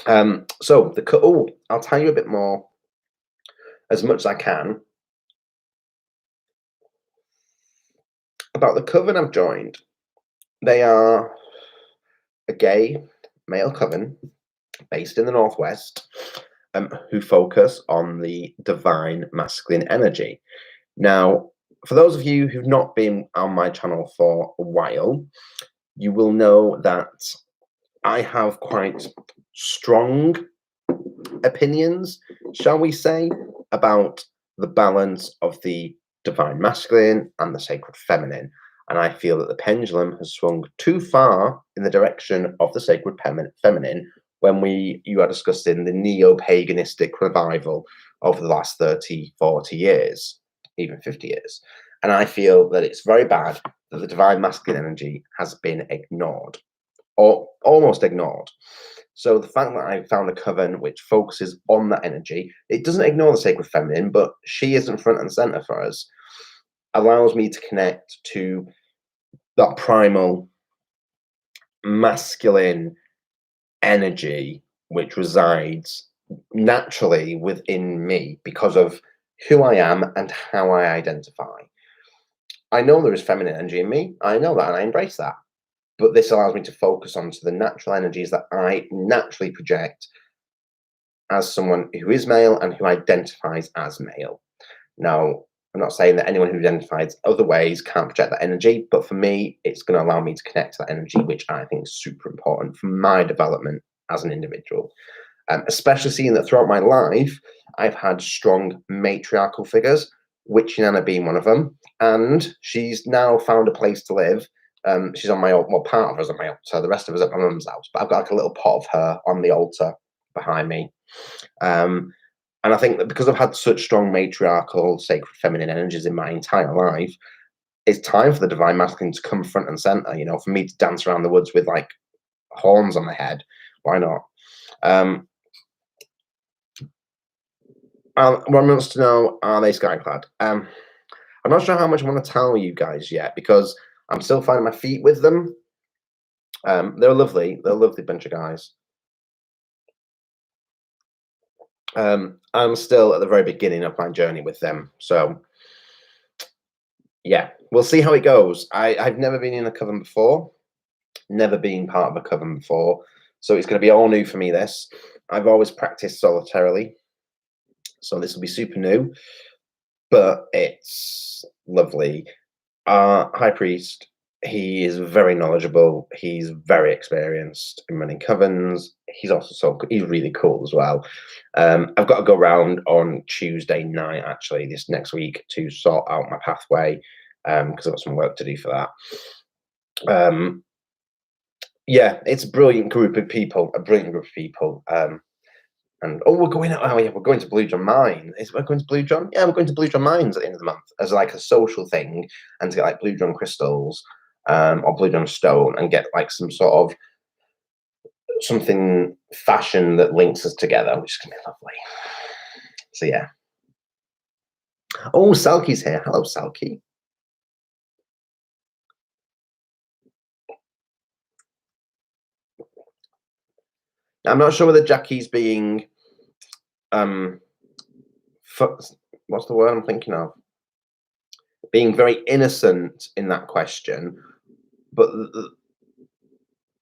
I? So I'll tell you a bit more, as much as I can, about the coven I've joined. They are a gay male coven based in the Northwest, who focus on the divine masculine energy. Now, for those of you who've not been on my channel for a while, you will know that I have quite strong opinions, shall we say, about the balance of the divine masculine and the sacred feminine. And I feel that the pendulum has swung too far in the direction of the sacred feminine when you are discussing the neo-paganistic revival of the last 30, 40 years, even 50 years. And I feel that it's very bad that the divine masculine energy has been ignored, or almost ignored. So the fact that I found a coven which focuses on that energy, it doesn't ignore the sacred feminine, but she isn't front and center for us, allows me to connect to that primal masculine energy which resides naturally within me because of who I am and how I identify. I know there is feminine energy in me. I know that, and I embrace that. But this allows me to focus onto the natural energies that I naturally project as someone who is male and who identifies as male. Now, I'm not saying that anyone who identifies other ways can't project that energy, but for me, it's going to allow me to connect to that energy, which I think is super important for my development as an individual. Especially seeing that throughout my life, I've had strong matriarchal figures, Witchy Nana being one of them, and she's now found a place to live She's on my well, part of us at my altar. The rest of us at my mum's house. But I've got like a little pot of her on the altar behind me. And I think that because I've had such strong matriarchal, sacred feminine energies in my entire life, it's time for the divine masculine to come front and center. You know, for me to dance around the woods with like horns on my head. Why not? One wants to know, are they skyclad? I'm not sure how much I want to tell you guys yet because I'm still finding my feet with them. They're lovely. They're a lovely bunch of guys. I'm still at the very beginning of my journey with them. So, yeah, we'll see how it goes. I've never been in a coven before. Never been part of a coven before. So it's going to be all new for me, this. I've always practiced solitarily. So this will be super new. But it's lovely. High Priest, he is very knowledgeable. He's very experienced in running covens. He's also he's really cool as well. I've got to go round on Tuesday night, actually, this next week to sort out my pathway because I've got some work to do for that. Yeah, it's a brilliant group of people. And we're going. Oh yeah, we're going to Blue John Mine. We're going to Blue John. Yeah, we're going to Blue John Mines at the end of the month as like a social thing, and to get like Blue John crystals, or Blue John stone, and get like some sort of something fashion that links us together, which is gonna be lovely. So yeah. Oh, Salky's here. Hello, Salky. I'm not sure whether Jackie's being what's the word I'm thinking of? Being very innocent in that question, but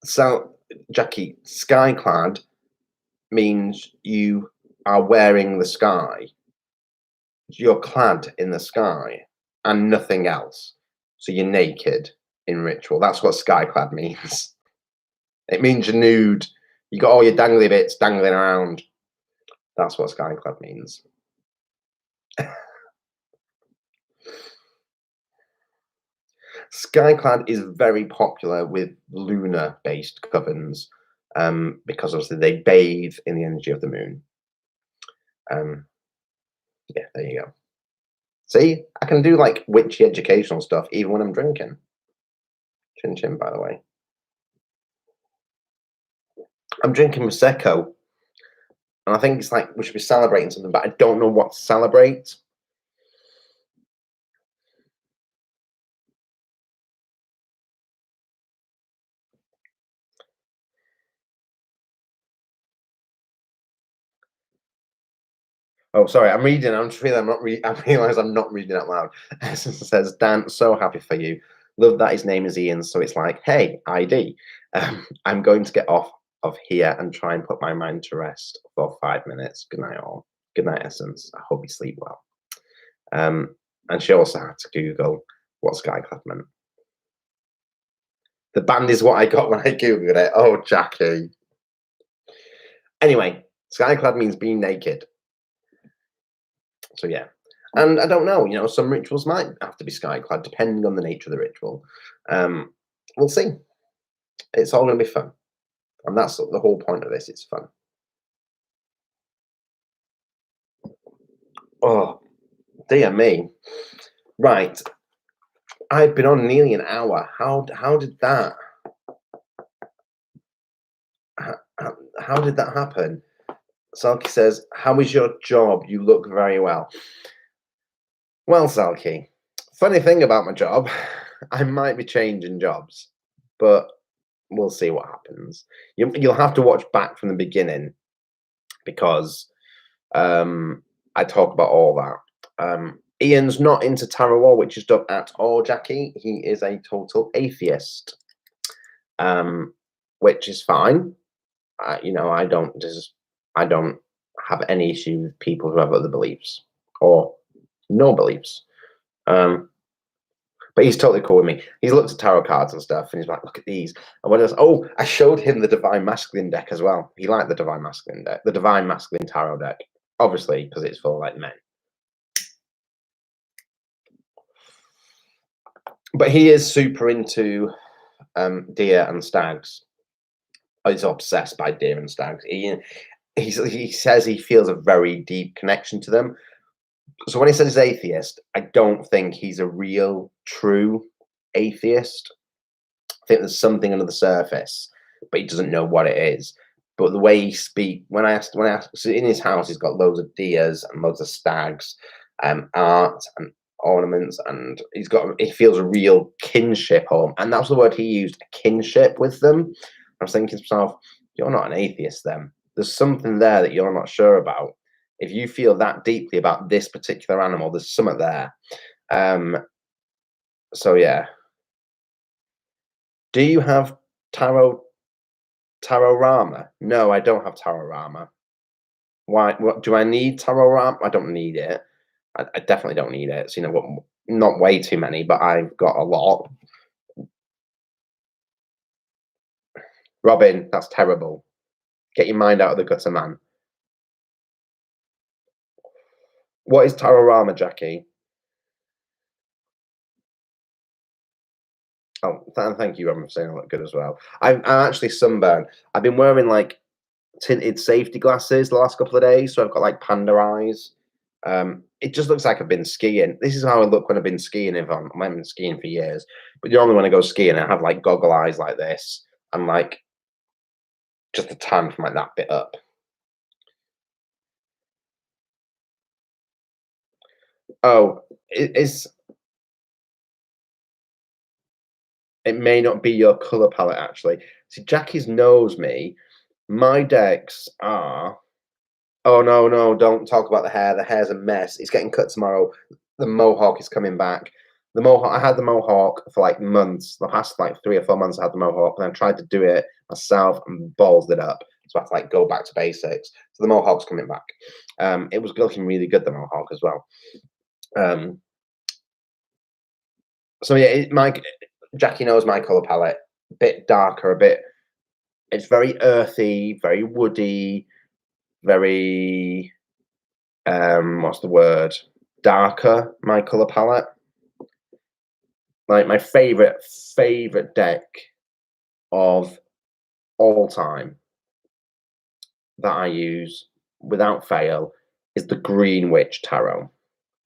so Jackie, skyclad means you are wearing the sky. You're clad in the sky and nothing else. So you're naked in ritual. That's what skyclad means. It means you're nude. You got all your dangly bits dangling around. That's what skyclad means. Skyclad is very popular with lunar-based covens because obviously they bathe in the energy of the moon. Yeah, there you go. See, I can do like witchy educational stuff even when I'm drinking. Chin chin, by the way. I'm drinking Prosecco, and I think it's like we should be celebrating something, but I don't know what to celebrate. Oh, sorry, I'm reading. I'm just feeling I'm not reading. I realise I'm not reading out loud. It says, Dan, so happy for you. Love that his name is Ian, so it's like, hey, ID. I'm going to get off of here and try and put my mind to rest for 5 minutes. Good night, all. Good night, Essence. I hope you sleep well. And she also had to Google what skyclad meant. The band is what I got when I Googled it. Oh, Jackie. Anyway, skyclad means being naked. So yeah, and I don't know, you know, some rituals might have to be skyclad depending on the nature of the ritual. We'll see. It's all going to be fun, and that's the whole point of this. It's fun. Oh, dear me. Right, I've been on nearly an hour. How did that? How did that happen? Salky says, "How is your job? You look very well." Well, Salky, funny thing about my job, I might be changing jobs, but we'll see what happens. You'll have to watch back from the beginning because I talk about all that. Ian's not into tarot or witches stuff at all, Jackie. He is a total atheist, which is fine. You know, I don't have any issue with people who have other beliefs or no beliefs. But he's totally cool with me. He's looked at tarot cards and stuff, and he's like, "Look at these." And what else? Oh, I showed him the Divine Masculine deck as well. He liked the Divine Masculine deck, the Divine Masculine tarot deck, obviously because it's for like men. But he is super into deer and stags. He's obsessed by deer and stags. He says he feels a very deep connection to them. So when he says he's atheist, I don't think he's a real, true atheist. I think there's something under the surface, but he doesn't know what it is. But the way he speaks, when I asked, so in his house, he's got loads of deers and loads of stags, art and ornaments, and he feels a real kinship home, and that's the word he used, a kinship with them. I was thinking to myself, you're not an atheist then. There's something there that you're not sure about. If you feel that deeply about this particular animal, there's something there. So yeah. Do you have Tarorama? No, I don't have Tarorama. Why? What do I need Tarorama? I don't need it. I definitely don't need it. So, not way too many, but I've got a lot. Robin, that's terrible. Get your mind out of the gutter, man. What is Tarorama, Jackie? Oh, thank you, Robin, for saying I look good as well. I'm actually sunburned. I've been wearing like tinted safety glasses the last couple of days, so I've got like panda eyes. It just looks like I've been skiing. This is how I look when I've been skiing. I haven't been skiing for years, but normally when I go skiing, I have like goggle eyes like this, and like just a tan from like that bit up. Oh, it may not be your color palette actually. See, Jackie's knows me. My decks are. Oh no, don't talk about the hair. The hair's a mess. It's getting cut tomorrow. The mohawk is coming back. The mohawk. I had the mohawk for like months. The past like 3 or 4 months, I had the mohawk, and I tried to do it myself and ballsed it up. So I had to like go back to basics. So the mohawk's coming back. It was looking really good, the mohawk as well. So yeah, Jackie knows my color palette. A bit darker, a bit. It's very earthy, very woody, very. What's the word? Darker. My color palette. Like my favorite deck of all time that I use without fail is the Green Witch Tarot.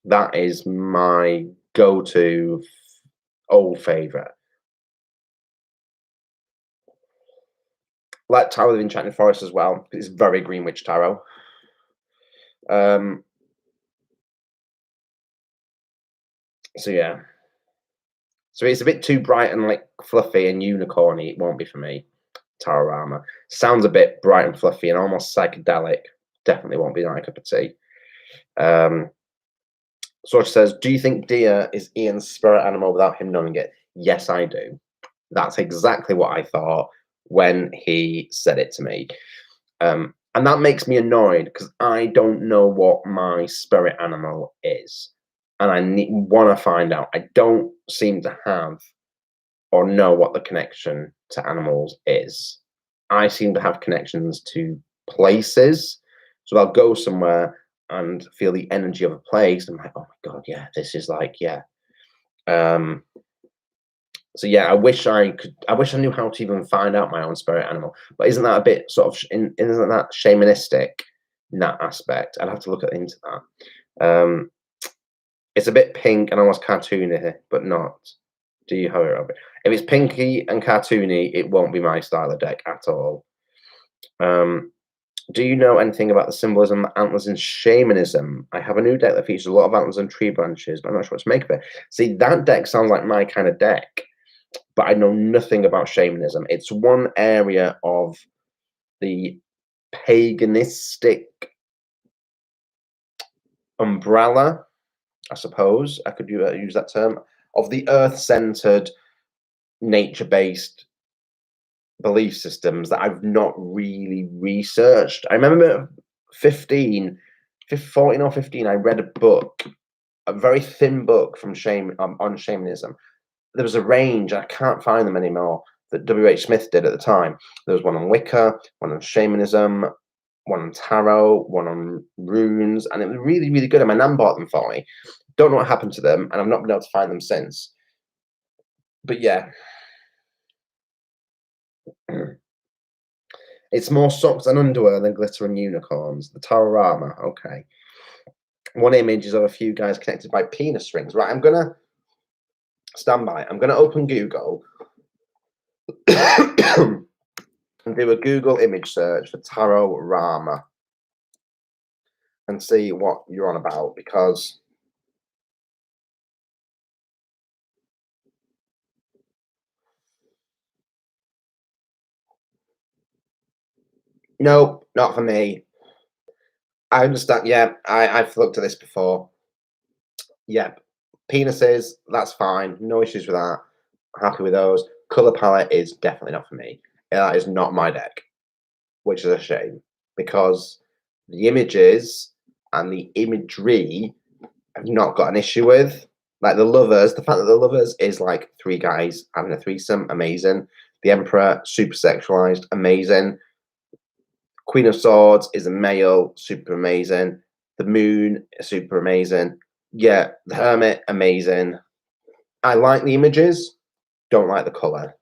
That is my go-to old favorite. Like Tower of the Enchanted Forest as well. It's very Green Witch Tarot. So yeah. So it's a bit too bright and like fluffy and unicorny. It won't be for me. Tarorama sounds a bit bright and fluffy and almost psychedelic. Definitely won't be my cup of tea. Sorcha says, do you think deer is Ian's spirit animal without him knowing it? Yes, I do. That's exactly what I thought when he said it to me. And that makes me annoyed because I don't know what my spirit animal is. And I want to find out. I don't seem to have or know what the connection to animals is. I seem to have connections to places. So I'll go somewhere and feel the energy of a place. I'm like, oh my God, yeah, this is like, yeah. So yeah, I wish I knew how to even find out my own spirit animal. But isn't that a bit sort of, isn't that shamanistic in that aspect? I'd have to look into that. It's a bit pink and almost cartoony, but not. Do you have it, Robert? If it's pinky and cartoony, it won't be my style of deck at all. Do you know anything about the symbolism of antlers in shamanism? I have a new deck that features a lot of antlers and tree branches, but I'm not sure what to make of it. See, that deck sounds like my kind of deck, but I know nothing about shamanism. It's one area of the paganistic umbrella, I suppose I could use that term, of the earth-centered, nature-based belief systems that I've not really researched. I remember 14 or 15, I read a book, a very thin book from on shamanism. There was a range, I can't find them anymore, that W.H. Smith did at the time. There was one on Wicca, one on shamanism, one on tarot, one on runes, and it was really, really good. And my nan bought them for me. Don't know what happened to them, and I've not been able to find them since. But yeah. It's more socks and underwear than glitter and unicorns. The Tarorama. Okay. One image is of a few guys connected by penis strings. Right, I'm gonna stand by. I'm gonna open Google and do a Google image search for Tarorama and see what you're on about, because nope, not for me. I understand. Yeah, I've looked at this before. Yep, penises, that's fine. No issues with that. Happy with those. Color palette is definitely not for me. That is not my deck, which is a shame, because the images and the imagery I've not got an issue with. Like the Lovers, the fact that the Lovers is like 3 guys having a threesome, amazing. The Emperor, super sexualized, amazing. Queen of Swords is a male, super amazing. The Moon, super amazing. Yeah, the Hermit, amazing. I like the images, don't like the color.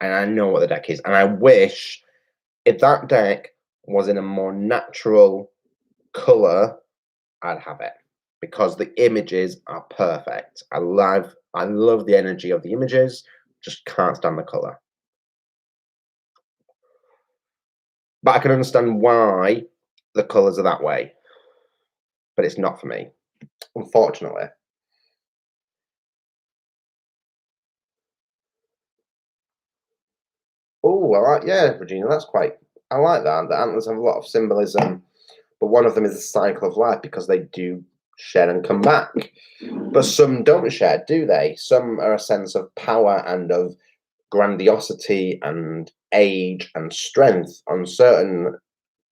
And I know what the deck is. And I wish if that deck was in a more natural color, I'd have it, because the images are perfect. I love the energy of the images, just can't stand the color. But I can understand why the colors are that way, but it's not for me, unfortunately. Oh, yeah, Regina, that's quite, I like that. The antlers have a lot of symbolism, but one of them is the cycle of life, because they do shed and come back. But some don't shed, do they? Some are a sense of power and of grandiosity and age and strength. On certain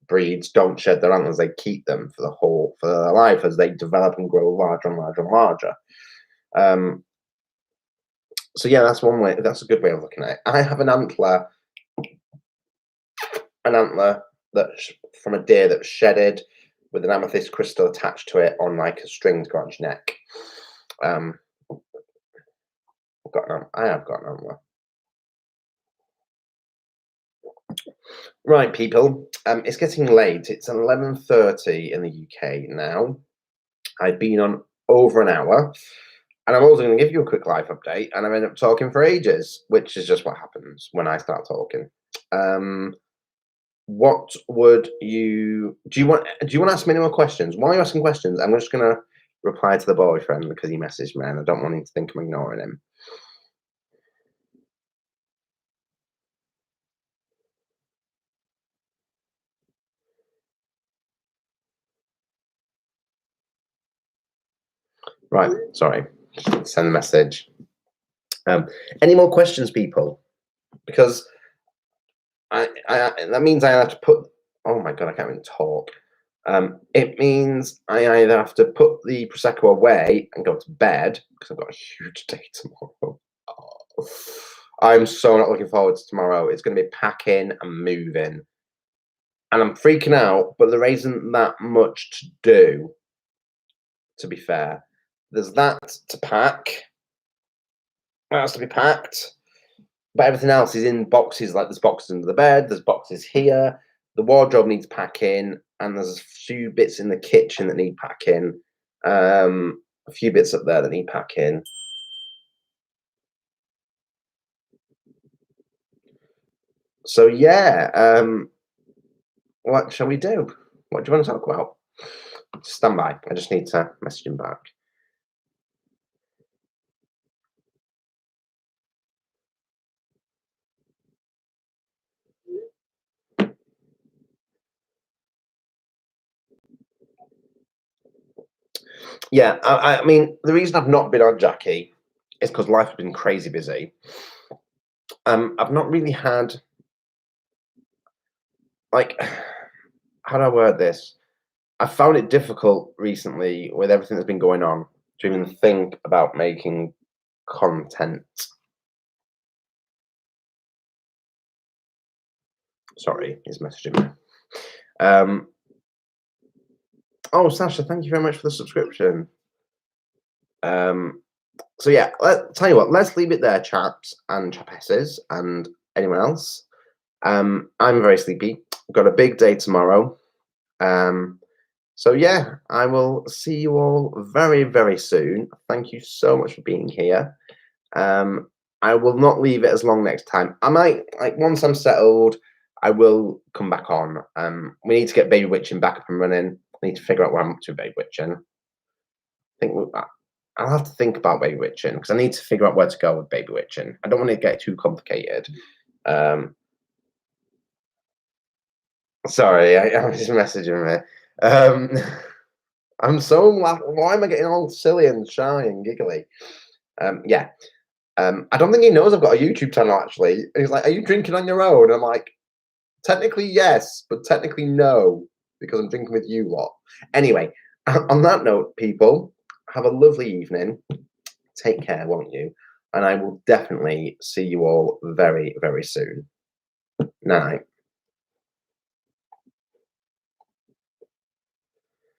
breeds don't shed their antlers, they keep them for their life as they develop and grow larger and larger and larger. So yeah, that's one way. That's a good way of looking at it. I have an antler that from a deer that shedded with an amethyst crystal attached to it on like a string to go on your neck. I have got an antler. Right, people. It's getting late. It's 11:30 in the UK now. I've been on over an hour, and I'm also going to give you a quick life update. And I've ended up talking for ages, which is just what happens when I start talking. What would you do? You want to ask me any more questions? While you're asking questions, I'm just going to reply to the boyfriend because he messaged me, and I don't want him to think I'm ignoring him. Right, sorry. Send a message. Any more questions, people? Because that means I have to put. Oh my god, I can't even talk. It means I either have to put the prosecco away and go to bed because I've got a huge day tomorrow. Oh, I'm so not looking forward to tomorrow. It's going to be packing and moving, and I'm freaking out. But there isn't that much to do. To be fair, there's that to pack. That has to be packed. But everything else is in boxes. Like there's boxes under the bed, there's boxes here. The wardrobe needs packing, and there's a few bits in the kitchen that need packing. A few bits up there that need packing. So yeah, what shall we do? What do you want to talk about? Stand by. I just need to message him back. Yeah, I mean, the reason I've not been on Jackie is because life has been crazy busy. I've not really had, like, how do I word this? I found it difficult recently with everything that's been going on to even think about making content. Sorry, he's messaging me. Oh, Sasha, thank you very much for the subscription. So yeah, tell you what, let's leave it there, chaps and chapesses and anyone else. I'm very sleepy. I've got a big day tomorrow. So yeah, I will see you all very, very soon. Thank you so much for being here. I will not leave it as long next time. I might, like, once I'm settled, I will come back on. We need to get Baby Witching back up and running. I need to figure out where I'm up to with Baby Witching. I'll have to think about Baby Witching because I need to figure out where to go with Baby Witching. I don't want to get too complicated. Sorry, I'm just messaging me. I'm so why am I getting all silly and shy and giggly? Yeah. I don't think he knows I've got a YouTube channel actually. And he's like, "Are you drinking on your own?" And I'm like, "Technically yes, but technically no, because I'm drinking with you lot." Anyway, on that note, people, have a lovely evening. Take care, won't you? And I will definitely see you all very, very soon. Night.